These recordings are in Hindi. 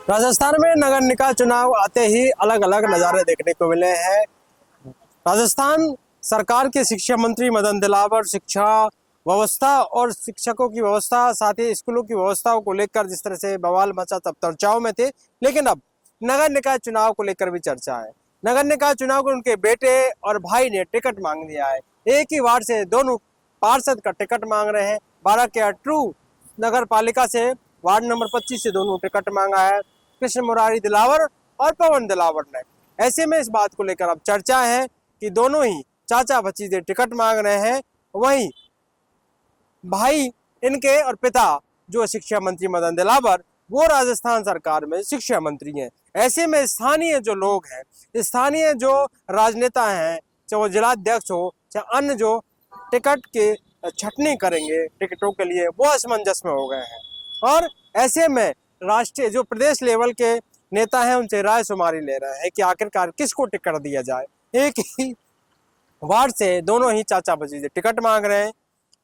राजस्थान में नगर निकाय चुनाव आते ही अलग अलग नज़ारे देखने को मिले हैं। राजस्थान सरकार के शिक्षा मंत्री मदन दिलावर शिक्षा व्यवस्था और शिक्षकों की व्यवस्था, साथ ही स्कूलों की व्यवस्थाओं को लेकर जिस तरह से बवाल मचा तब चर्चाओं में थे, लेकिन अब नगर निकाय चुनाव को लेकर भी चर्चा है। नगर निकाय चुनाव को उनके बेटे और भाई ने टिकट मांग लिया है। एक ही वार्ड से दोनों पार्षद का टिकट मांग रहे हैं। 12 के अटरू नगर पालिका से वार्ड नंबर 25 से दोनों टिकट मांगा है, कृष्ण मुरारी दिलावर और पवन दिलावर ने। ऐसे में इस बात को लेकर अब चर्चा है कि दोनों ही चाचा भतीजे टिकट मांग रहे हैं। वहीं भाई इनके और पिता जो शिक्षा मंत्री मदन दिलावर, वो राजस्थान सरकार में शिक्षा मंत्री हैं। ऐसे में स्थानीय जो लोग हैं, स्थानीय जो राजनेता हैं, चाहे वो जिलाध्यक्ष हो चाहे अन्य जो टिकट के छटनी करेंगे टिकटों के लिए, वो असमंजस में हो गए हैं। और ऐसे में राष्ट्रीय जो प्रदेश लेवल के नेता हैं उनसे राय शुमारी ले रहे हैं कि आखिरकार किसको टिकट दिया जाए। एक ही वार्ड से दोनों ही चाचा भतीजे टिकट मांग रहे हैं,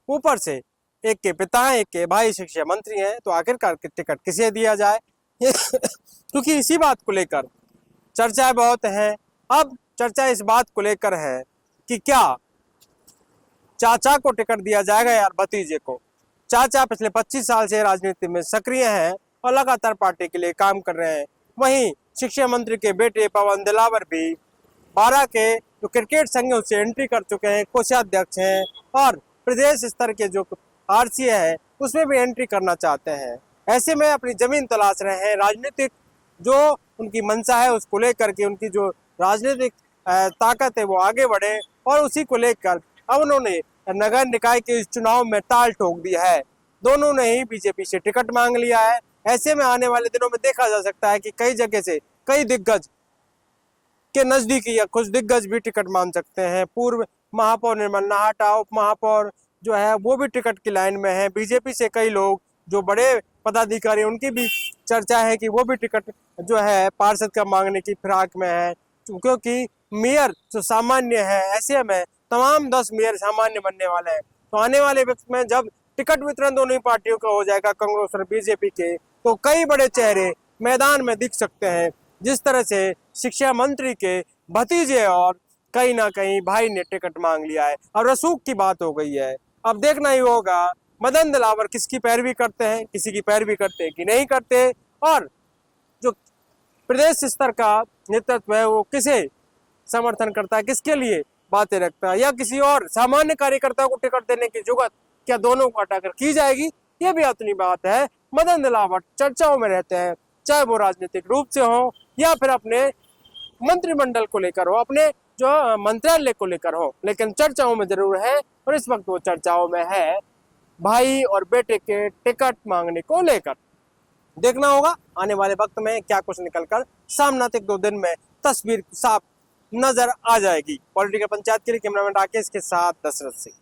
ऊपर से एक के पिता हैं, एक के भाई शिक्षा मंत्री हैं, तो आखिरकार टिकट किसे दिया जाए क्योंकि इसी बात को लेकर चर्चाएं बहुत हैं। अब चर्चा इस बात को लेकर है कि क्या चाचा को टिकट दिया जाएगा या भतीजे को। चाचा पिछले 25 साल से राजनीति में सक्रिय हैं और लगातार पार्टी के लिए काम कर रहे हैं। वहीं शिक्षा मंत्री के बेटे पवन दिलावर भी 12 के जो क्रिकेट संघ है उससे एंट्री कर चुके हैं, कोषाध्यक्ष हैं और प्रदेश स्तर के जो आरसीए है उसमें भी एंट्री करना चाहते हैं। ऐसे में अपनी जमीन तलाश रहे हैं। राजनीतिक जो उनकी मंशा है उसको लेकर के उनकी जो राजनीतिक ताकत है वो आगे बढ़े, और उसी को लेकर अब उन्होंने नगर निकाय के इस चुनाव में ताल ठोक दिया है। दोनों ने ही बीजेपी से टिकट मांग लिया है। ऐसे में आने वाले दिनों में देखा जा सकता है कि कई जगह से कई दिग्गज के नजदीकी या कुछ दिग्गज भी टिकट मांग सकते हैं। पूर्व महापौर निर्मल नाहटा, उप महापौर जो है वो भी टिकट की लाइन में है। बीजेपी से कई लोग जो बड़े पदाधिकारी, उनकी भी चर्चा है कि वो भी टिकट जो है पार्षद का मांगने की फिराक में है, क्योंकि मेयर जो सामान्य है, ऐसे में तमाम 10 मेयर सामान्य बनने वाले हैं। तो आने वाले वक्त में जब टिकट वितरण दोनों ही पार्टियों का हो जाएगा, कांग्रेस और बीजेपी के, तो कई बड़े चेहरे मैदान में दिख सकते हैं। जिस तरह से शिक्षा मंत्री के भतीजे और कहीं ना कहीं भाई ने टिकट मांग लिया है, और रसूख की बात हो गई है। अब देखना ही होगा मदन दिलावर किसकी पैरवी करते हैं, किसी की पैरवी करते हैं कि नहीं करते, और जो प्रदेश स्तर का नेतृत्व है वो किसे समर्थन करता है, किसके लिए बातें रखता है, या किसी और सामान्य कार्यकर्ता को टिकट देने की जुगत क्या दोनों को हटाकर की जाएगी, ये भी अपनी बात है। मदन दिलावर चर्चाओं में रहते हैं, चाहे वो राजनीतिक रूप से हो या फिर अपने मंत्रिमंडल को लेकर हो, अपने जो मंत्रालय को लेकर हो, लेकिन चर्चाओं में जरूर है। और इस वक्त वो चर्चाओं में है भाई और बेटे के टिकट मांगने को लेकर। देखना होगा आने वाले वक्त में क्या कुछ निकलकर सामने तक 2 दिन में तस्वीर साफ नजर आ जाएगी। पॉलिटिकल पंचायत के लिए कैमरामैन राकेश के साथ दशरथ सिंह।